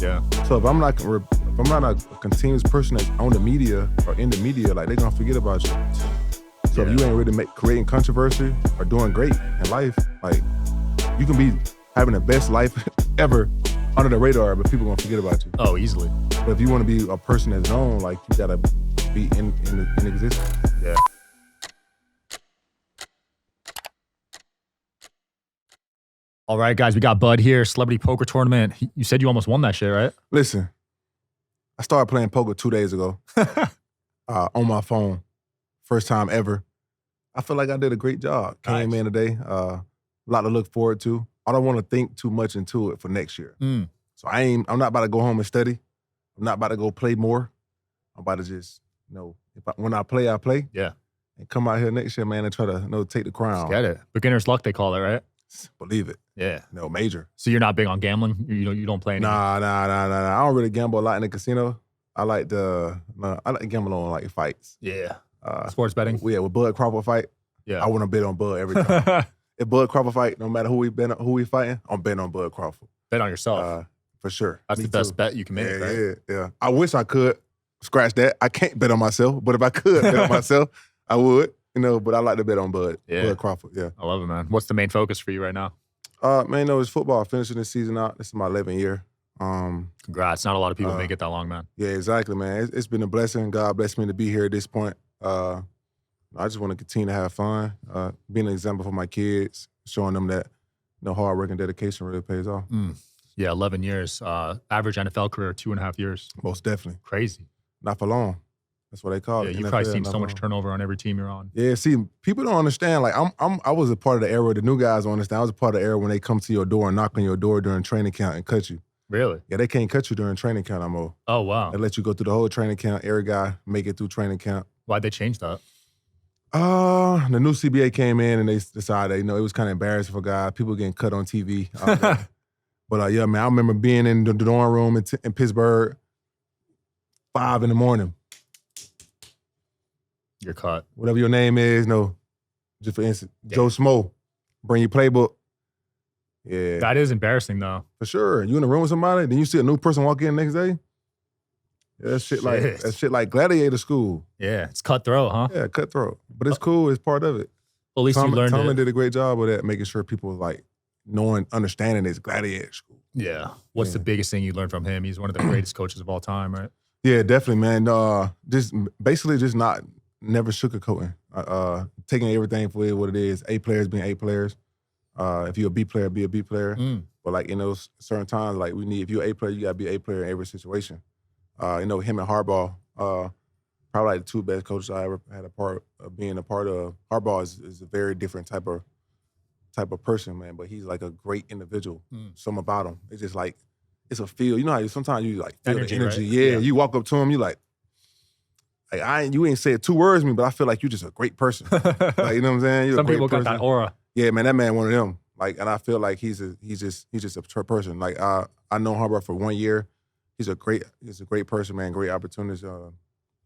Yeah. So if I'm not a continuous person that's on the media or in the media, like they're gonna forget about you. So if you ain't really creating controversy or doing great in life, like you can be having the best life ever under the radar, but people gonna forget about you. Oh, easily. But if you want to be a person that's known, like you gotta be in existence. Yeah. All right, guys, we got Bud here, Celebrity Poker Tournament. You said you almost won that shit, right? Listen, I started playing poker 2 days ago on my phone. First time ever. I feel like I did a great job. Came in today. A lot to look forward to. I don't want to think too much into it for next year. So I'm not about to go home and study. I'm not about to go play more. I'm about to just, when I play, I play. Yeah. And come out here next year, man, and try to take the crown. Just get it. Beginner's luck, they call it, right? Believe it. Yeah. Major. So you're not big on gambling? You don't play anything? Nah. I don't really gamble a lot in the casino. I like to gamble on like fights. Yeah. Sports betting? Yeah, with Bud Crawford fight. Yeah. I want to bet on Bud every time. If Bud Crawford fight, no matter who we fighting, I'm betting on Bud Crawford. Bet on yourself. For sure. That's the best bet you can make, right? Yeah. I wish I could scratch that. I can't bet on myself, but if I could bet on myself, I would. But I like to bet on Bud Crawford. Yeah. I love it, man. What's the main focus for you right now? Man, it's football. Finishing this season out. This is my 11th year. Congrats. Not a lot of people make it that long, man. Yeah, exactly, man. It's been a blessing. God blessed me to be here at this point. I just want to continue to have fun, being an example for my kids, showing them that hard work and dedication really pays off. Yeah, 11 years. Average NFL career, 2.5 years. Most definitely. Crazy. Not for long. That's what they call it. You've probably seen so much turnover on every team you're on. Yeah, see, people don't understand. Like, I was a part of the era. The new guys don't understand. I was a part of the era when they come to your door and knock on your door during training camp and cut you. Really? Yeah, they can't cut you during training camp no more. Oh, wow. They let you go through the whole training camp. Every guy make it through training camp. Why'd they change that? The new CBA came in and they decided, it was kind of embarrassing for guys. People getting cut on TV. But yeah, man, I remember being in the dorm room in Pittsburgh, 5 a.m. You're caught. Whatever your name is, just for instance, Joe Smo, bring your playbook. Yeah. That is embarrassing, though. For sure. You in the room with somebody, then you see a new person walk in the next day. Yeah, that's shit like gladiator school. Yeah, it's cutthroat, huh? Yeah, cutthroat. But it's cool. It's part of it. Well, at least you learned it. Tomlin did a great job of that, making sure people understanding it's gladiator school. Yeah. What's the biggest thing you learned from him? He's one of the greatest coaches of all time, right? Yeah, definitely, man. Just never sugarcoating. Taking everything for what it is. A players being A players. If you're a B player, be a B player. But in those certain times, if you're an A player, you gotta be an A player in every situation. Him and Harbaugh, probably the two best coaches I ever had being a part of. Harbaugh is a very different type of person, man. But he's like a great individual. Something about him. It's just like it's a feel. You know how sometimes you feel the energy. Right? Yeah, you walk up to him, you like you ain't said 2 words to me, but I feel like you're just a great person. You know what I'm saying? You're Some a great people person. got that aura. Yeah, man, that man one of them. And I feel like he's just a person. I know Harbaugh for 1 year. He's a great person, man. Great opportunities.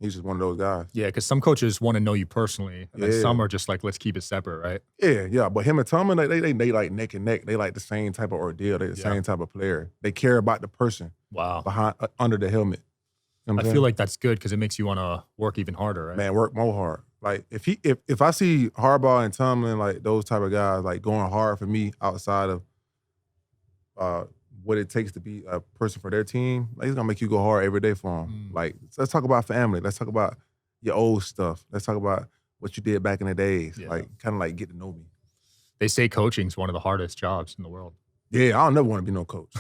He's just one of those guys. Yeah, because some coaches want to know you personally, and then some are just like, let's keep it separate, right? Yeah. But him and Tomlin, they like neck and neck. They like the same type of ordeal. They're the same type of player. They care about the person. Wow. Behind under the helmet. You know I feel like that's good because it makes you want to work even harder, right? Man, work more hard. If I see Harbaugh and Tomlin, those type of guys, going hard for me outside of what it takes to be a person for their team, he's gonna make you go hard every day for them. Let's talk about family. Let's talk about your old stuff. Let's talk about what you did back in the days. Yeah. Kind of get to know me. They say coaching's one of the hardest jobs in the world. Yeah, I don't never want to be no coach.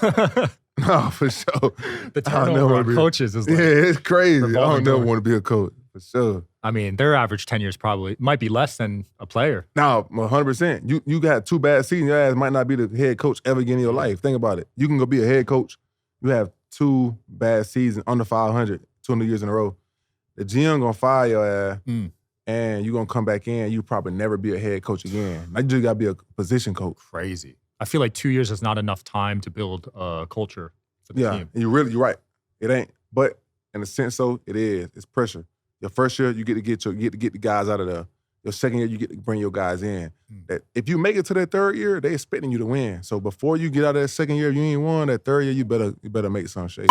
No, for sure. The turnover on coaches is it's crazy. I don't never want to be a coach, for sure. I mean, their average tenure is probably might be less than a player. No, 100%. You got 2 bad seasons, your ass might not be the head coach ever again in your life. Think about it. You can go be a head coach. You have 2 bad seasons under 500, 2 years in a row. The GM gonna fire your ass, and you gonna come back in. You probably never be a head coach again. Now you just gotta be a position coach. Crazy. I feel like 2 years is not enough time to build a culture for the team. Yeah, you're right. It ain't. But in a sense, it is. It's pressure. Your first year, you get to get the guys out of there. Your second year, you get to bring your guys in. That if you make it to that third year, they expecting you to win. So before you get out of that second year, if you ain't won that third year, you better make some shade.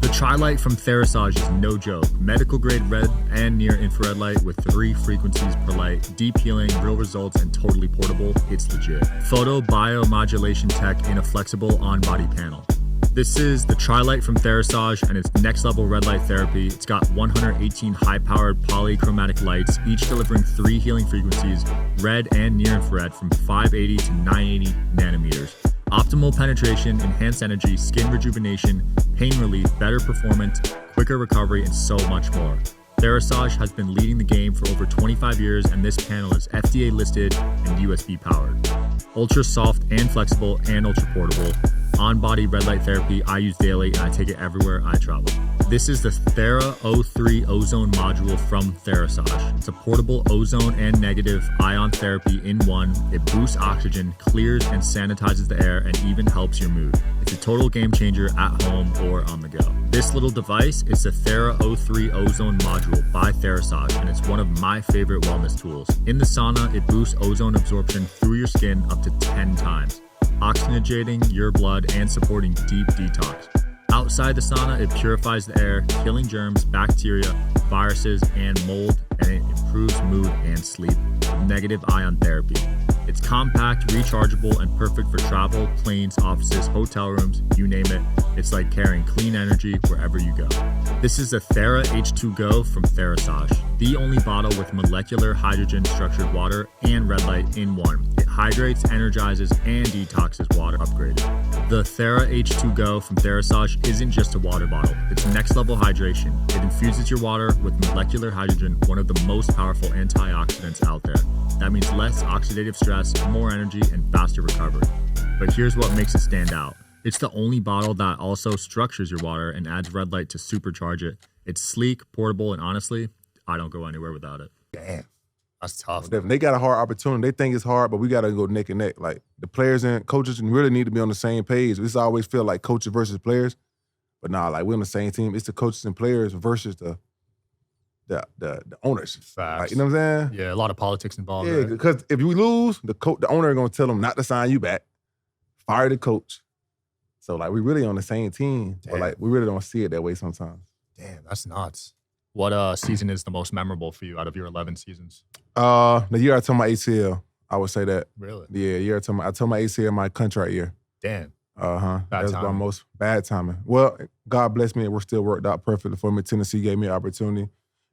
The Tri-Light from Therasage is no joke. Medical grade red and near infrared light with 3 frequencies per light, deep healing, real results, and totally portable. It's legit. Photo biomodulation tech in a flexible on-body panel. This is the Tri-Light from Therasage, and it's next level red light therapy. It's got 118 high-powered polychromatic lights, each delivering 3 healing frequencies, red and near infrared from 580 to 980 nanometers. Optimal penetration, enhanced energy, skin rejuvenation, pain relief, better performance, quicker recovery, and so much more. Therasage has been leading the game for over 25 years, and this panel is FDA listed and USB powered. Ultra soft and flexible and ultra portable. On-body red light therapy I use daily, and I take it everywhere I travel. This is the Thera O3 ozone module from Therasage. It's a portable ozone and negative ion therapy in one. It boosts oxygen, clears and sanitizes the air, and even helps your mood. It's a total game changer at home or on the go. This little device is the Thera O3 ozone module by Therasage, and it's one of my favorite wellness tools. In the sauna, it boosts ozone absorption through your skin up to 10 times. Oxygenating your blood and supporting deep detox. Outside the sauna, it purifies the air, killing germs, bacteria, viruses, and mold, and it improves mood and sleep with negative ion therapy. It's compact, rechargeable, and perfect for travel, planes, offices, hotel rooms, you name it. It's like carrying clean energy wherever you go. This is the Thera H2 Go from Therasage, the only bottle with molecular hydrogen structured water and red light in one. It hydrates, energizes, and detoxes water upgraded. The Thera H2 Go from Therasage isn't just a water bottle. It's next level hydration. It infuses your water with molecular hydrogen, one of the most powerful antioxidants out there. That means less oxidative stress, more energy, and faster recovery. But here's what makes it stand out. It's the only bottle that also structures your water and adds red light to supercharge it. It's sleek, portable, and honestly, I don't go anywhere without it. Damn. That's tough. They got a hard opportunity. They think it's hard, but we got to go neck and neck. Like, the players and coaches really need to be on the same page. This always feel like coaches versus players. But nah, like, we're on the same team. It's the coaches and players versus the owners. Facts. Like, you know what I'm saying? Yeah, a lot of politics involved. Yeah, Right? because if we lose, the owner is going to tell them not to sign you back, fire the coach. So, like, we really on the same team. Damn. But, like, we really don't see it that way sometimes. Damn, that's nuts. What season is the most memorable for you out of your 11 seasons? The year I tore my ACL, I would say that. Really? Yeah, the year I tore my ACL my contract year. Damn. That was my timing. most bad timing. Well, God bless me, it still worked out perfectly for me. Tennessee gave me an opportunity,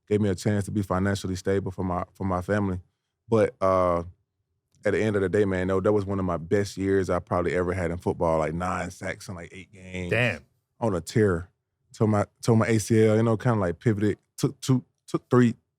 gave me a chance to be financially stable for my family. But at the end of the day, man, no, that was one of my best years I probably ever had in football. Like 9 sacks in like 8 games. Damn. On a tear. Tore my ACL, you know, kind of like pivoted. Took 2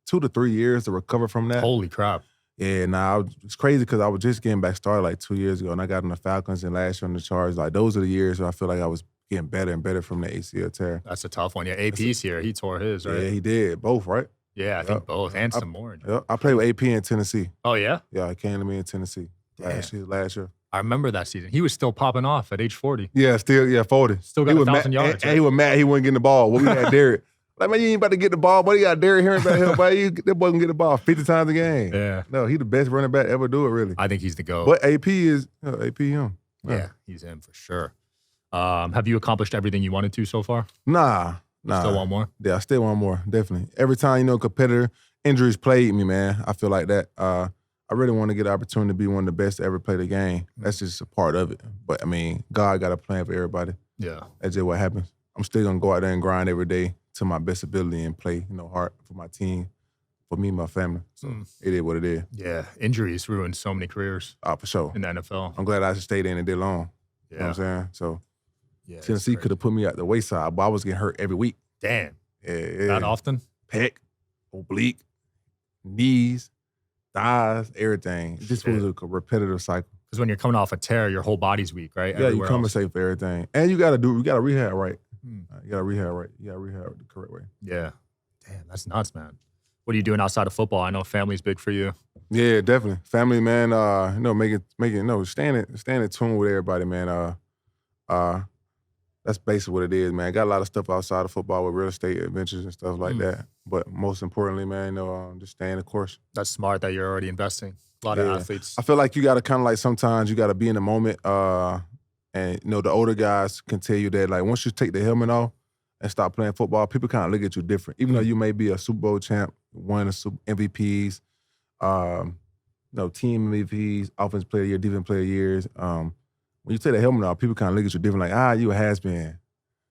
to 3 years to recover from that. Holy crap. Yeah, it's crazy because I was just getting back started like 2 years ago, and I got on the Falcons and last year on the Chargers. Like, those are the years where I feel like I was getting better and better from the ACL tear. That's a tough one. Yeah, AP's here. He tore his, right? Yeah, he did. Both, right? Yeah, I think both. And some more. Yep. I played with AP in Tennessee. Oh, yeah? Yeah, he came to me in Tennessee last year. I remember that season. He was still popping off at age 40. Yeah, 40. Still got 1,000 yards. And he was mad he wasn't getting the ball. What we had Derek. Like, man, you ain't about to get the ball, but you got Derrick Henry back here, boy. That boy can get the ball 50 times a game. Yeah. No, he the best running back ever do it, really. I think he's the GOAT. But AP is AP him. Yeah, he's him for sure. Have you accomplished everything you wanted to so far? Nah. Still want more? Yeah, I still want more, definitely. Every time, you know, competitor, injuries played me, man. I feel like that. I really want to get the opportunity to be one of the best to ever play the game. That's just a part of it. But, I mean, God got a plan for everybody. Yeah. That's just what happens. I'm still going to go out there and grind every day to my best ability and play, you know, hard for my team, for me and my family. So it is what it is. Yeah, injuries ruined so many careers. For sure. In the NFL. I'm glad I stayed in and did long. Yeah. You know what I'm saying? So yeah, Tennessee could have put me at the wayside, but I was getting hurt every week. Damn. Yeah. That often? Pec, oblique, knees, thighs, everything. It just was a repetitive cycle. Because when you're coming off a tear, your whole body's weak, right? Yeah, you compensate for everything. And you got to rehab right. Hmm. You got to rehab right. You got to rehab the correct way. Yeah. Damn, that's nuts, man. What are you doing outside of football? I know family's big for you. Yeah, definitely. Family, man, you know, staying in tune with everybody, man. that's basically what it is, man. Got a lot of stuff outside of football with real estate adventures and stuff like that. But most importantly, man, just staying the course. That's smart that you're already investing. A lot of athletes. I feel like you got to kind of like sometimes you got to be in the moment. And the older guys can tell you that like once you take the helmet off and stop playing football, people kind of look at you different. Even though you may be a Super Bowl champ, won MVPs, team MVPs, offensive player of the year, defensive player of the years. When you take the helmet off, people kind of look at you different, like, you a has-been.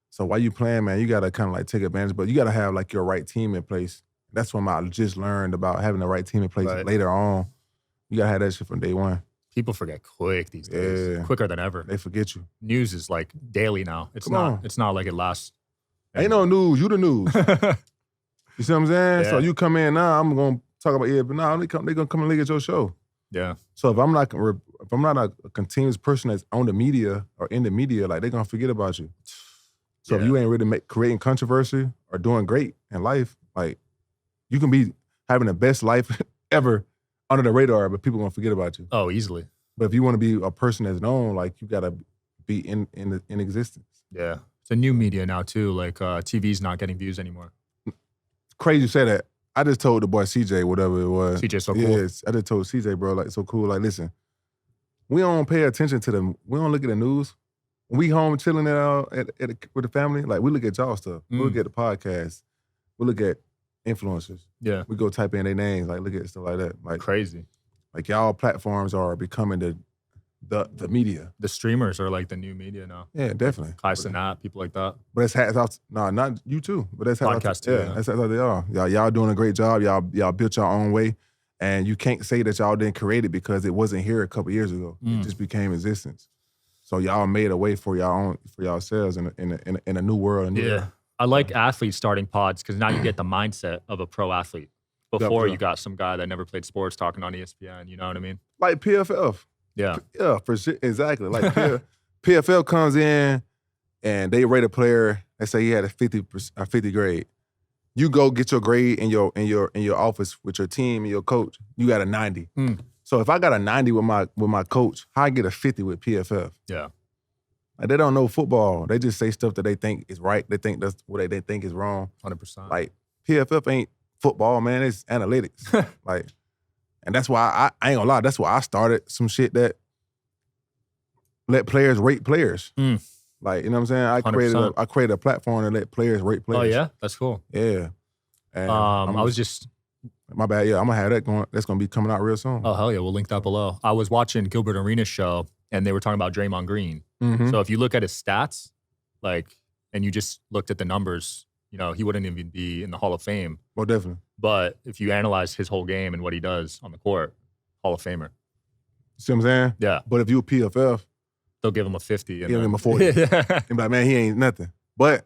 So while you playing, man, you got to kind of like take advantage, but you got to have like your right team in place. That's what I just learned about having the right team in place later on. You got to have that shit from day one. People forget quick these days, quicker than ever. They forget you. News is like daily now. It's not like it lasts. Ain't no news. You the news. You see what I'm saying? Yeah. So you come in now, I'm going to talk about but now they going to come and look at your show. Yeah. So if I'm not a continuous person that's on the media or in the media, like they're going to forget about you. So if you ain't really creating controversy or doing great in life, like you can be having the best life ever under the radar, but people going to forget about you. Oh, easily. But if you want to be a person that's known, like you got to be in existence. Yeah. It's a new media now too. Like TV's not getting views anymore. Crazy you say that. I just told the boy CJ, whatever it was. CJ so cool. Yes, I just told CJ, bro, like so cool. Like, listen, we don't pay attention to them. We don't look at the news. When we home chilling with the family, like we look at y'all stuff. We look at the podcast. We look at influencers. Yeah. We go type in their names, like look at stuff like that. Like crazy. Like y'all platforms are becoming the media. The streamers are like the new media now. Yeah, definitely. Kai Cenat, people like that. But that's hats off. No, not you too. But that's hats Podcast too. Yeah, that's how they are. Y'all doing a great job. Y'all built your own way, and you can't say that y'all didn't create it because it wasn't here a couple years ago. It just became existence. So y'all made a way for yourselves in a new world. I like athletes starting pods because now you get the mindset of a pro athlete. Before you got some guy that never played sports talking on ESPN. You know what I mean? Like PFF. Yeah. Yeah, for sure. Exactly. Like PFL comes in and they rate a player. They say he had a 50 grade. You go get your grade in your office with your team and your coach. You got a 90. So if I got a 90 with my coach, how I get a 50 with PFF? Yeah. Like they don't know football. They just say stuff that they think is right. They think that's what they think is wrong. 100%. Like PFF ain't football, man. It's analytics. Like. And that's why I ain't gonna lie, that's why I started some shit that let players rate players. Like, you know what I'm saying? I created a platform to let players rate players. Oh yeah? That's cool. Yeah. And I was just... My bad, yeah. I'm gonna have that going. That's gonna be coming out real soon. Oh, hell yeah. We'll link that below. I was watching Gilbert Arenas' show and they were talking about Draymond Green. So if you look at his stats, like, and you just looked at the numbers, you know, he wouldn't even be in the Hall of Fame. Well, definitely. But if you analyze his whole game and what he does on the court, Hall of Famer. See what I'm saying? Yeah. But if you a PFF, they'll give him a 50. Give him a 40. And be like, man, he ain't nothing. But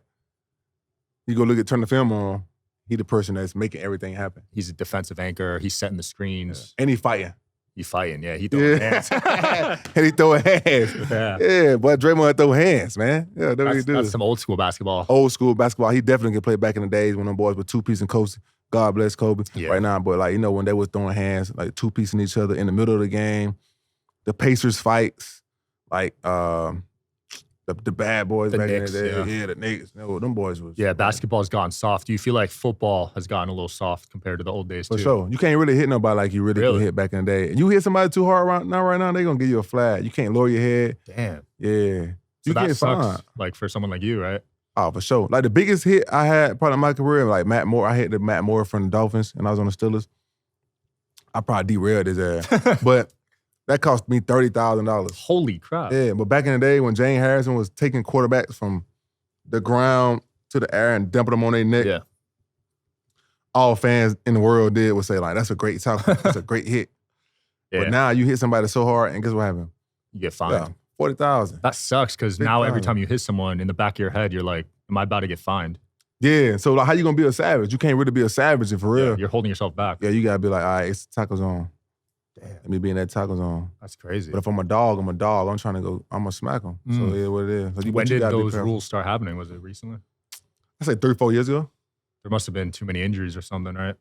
you go turn the film on, he the person that's making everything happen. He's a defensive anchor. He's setting the screens. Yeah. And he fighting. He's fighting, yeah. He throwing hands. And he throwing hands. Yeah, but Draymond throw hands, man. Yeah, that's what he do. That's some old school basketball. Old school basketball. He definitely can play back in the days when them boys were two-piece and Kobe. God bless Kobe. Yeah. Right now, but like, you know, when they was throwing hands, like two-piecing each other in the middle of the game, the Pacers fights, like the bad boys the back Knicks, in the day. Yeah, the Knicks. No, them boys was. Yeah, basketball's gotten soft. Do you feel like football has gotten a little soft compared to the old days too? For sure. You can't really hit nobody like you really could hit back in the day. You hit somebody too hard right now, they gonna give you a flag. You can't lower your head. Damn. Yeah. So you that get sucks, fined. like for someone like you, right? Oh, for sure. Like the biggest hit I had probably in my career, like Matt Moore. I hit the Matt Moore from the Dolphins and I was on the Steelers. I probably derailed his ass. But that cost me $30,000. Holy crap. Yeah, but back in the day when Jane Harrison was taking quarterbacks from the ground to the air and dumping them on their neck, all fans in the world would say, like, that's a great tackle. That's a great hit. But now you hit somebody so hard and guess what happened? You get fined. Yeah, $40,000. That sucks because now every time you hit someone in the back of your head, you're like, am I about to get fined? Yeah, so like, how you gonna be a savage? You can't really be a savage if for real. Yeah, you're holding yourself back. Yeah, you gotta be like, all right, it's tackle zone. Damn. Let me be in that tackle zone. That's crazy. But if I'm a dog, I'm a dog. I'm trying to go, I'm gonna smack them. So yeah, what it is. So when did those rules start happening? Was it recently? I say 3-4 years ago. There must have been too many injuries or something, right?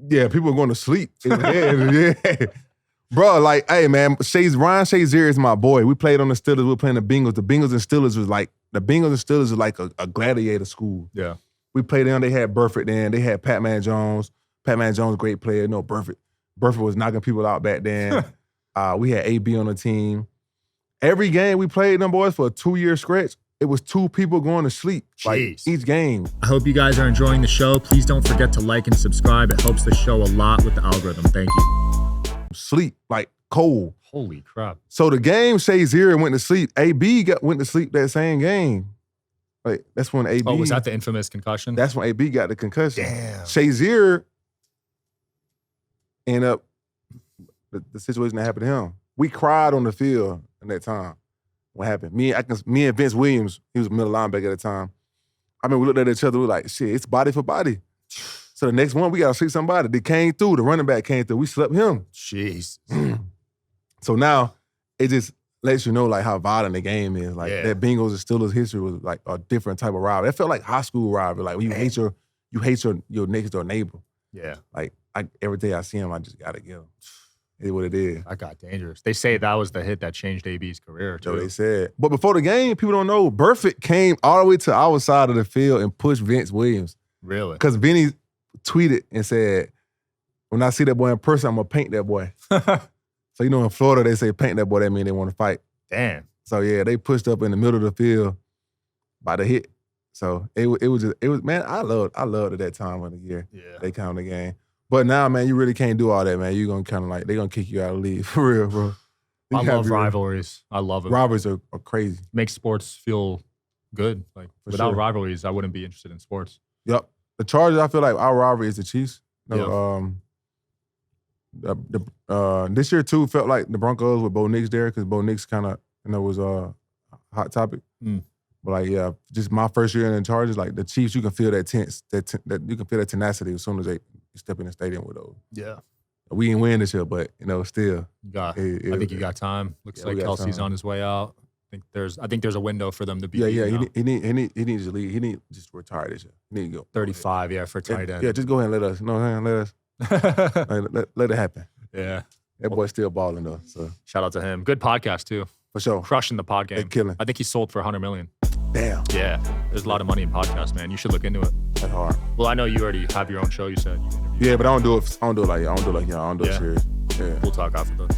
Yeah, people were going to sleep. Yeah. Bro, like, hey, man, Ryan Shazier is my boy. We played on the Steelers. We were playing the Bengals. The Bengals and Steelers was like the Bengals and Steelers are like a gladiator school. Yeah. We played them. They had Burford then. They had Pat-Man Jones. Pat-Man Jones, great player. No, Burford was knocking people out back then. We had AB on the team. Every game we played them boys for a 2-year stretch, it was 2 people going to sleep. Like each game. I hope you guys are enjoying the show. Please don't forget to like and subscribe. It helps the show a lot with the algorithm. Thank you. Sleep, like cold. Holy crap. So the game Shazier went to sleep. AB went to sleep that same game. Like that's when AB. Oh, was that the infamous concussion? That's when AB got the concussion. Damn. Shazier ended up the situation that happened to him. We cried on the field in that time. What happened? Me and Vince Williams, he was a middle linebacker at the time. I mean, we looked at each other, we were like, shit, it's body for body. So the next one, we got to sleep somebody. They came through, the running back came through. We slept him. Jeez. So now, it just lets you know like how violent the game is. Like that Bengals and Steelers history was like a different type of rivalry. It felt like high school rivalry. Like when you hate your next door neighbor. Yeah. Like every day I see him, I just gotta get him. It's what it is. That got dangerous. They say that was the hit that changed AB's career too. So they said. But before the game, people don't know, Burford came all the way to our side of the field and pushed Vince Williams. Really? Because Vinny tweeted and said, when I see that boy in person, I'm gonna paint that boy. So you know in Florida, they say paint that boy, that mean they want to fight. Damn. So yeah, they pushed up in the middle of the field by the hit. So it was man, I loved at that time of the year. Yeah. They count the game. But now, man, you really can't do all that, man. You're gonna kind of like, they're gonna kick you out of the league. For real, bro. I love rivalries. I love it. Rivalries are crazy. Makes sports feel good. Like without rivalries, I wouldn't be interested in sports. Yep. The Chargers, I feel like our rivalry is the Chiefs. This year too felt like the Broncos with Bo Nix there because Bo Nix kind of was a hot topic. But like just my first year in the Chargers, like the Chiefs, you can feel that tense, that you can feel that tenacity as soon as they step in the stadium with those. Yeah. We ain't win this year, but still. I think you got time. Looks like Kelsey's on his way out. I think there's a window for them to be. Yeah. He needs to leave. He needs just retire this year. He need to go 35. For tight end. Yeah, just go ahead and let us. Let it happen. Yeah. That boy's still balling though. So shout out to him. Good podcast too. For sure. Crushing the pod game. Killing. I think he sold for $100 million. Damn. Yeah. There's a lot of money in podcasts, man. You should look into it. That's hard. Well, I know you already have your own show. You said you interviewed. Yeah, but I don't do it like y'all. I don't do it serious. Yeah. We'll talk after this.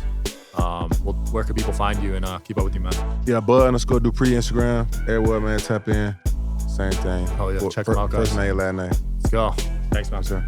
Where can people find you and keep up with you, man? Yeah, Bud_Dupree Instagram. Everywhere, man. Tap in. Same thing. Oh yeah, check them out, guys. First name, last name. Let's go. Thanks, man. Sure.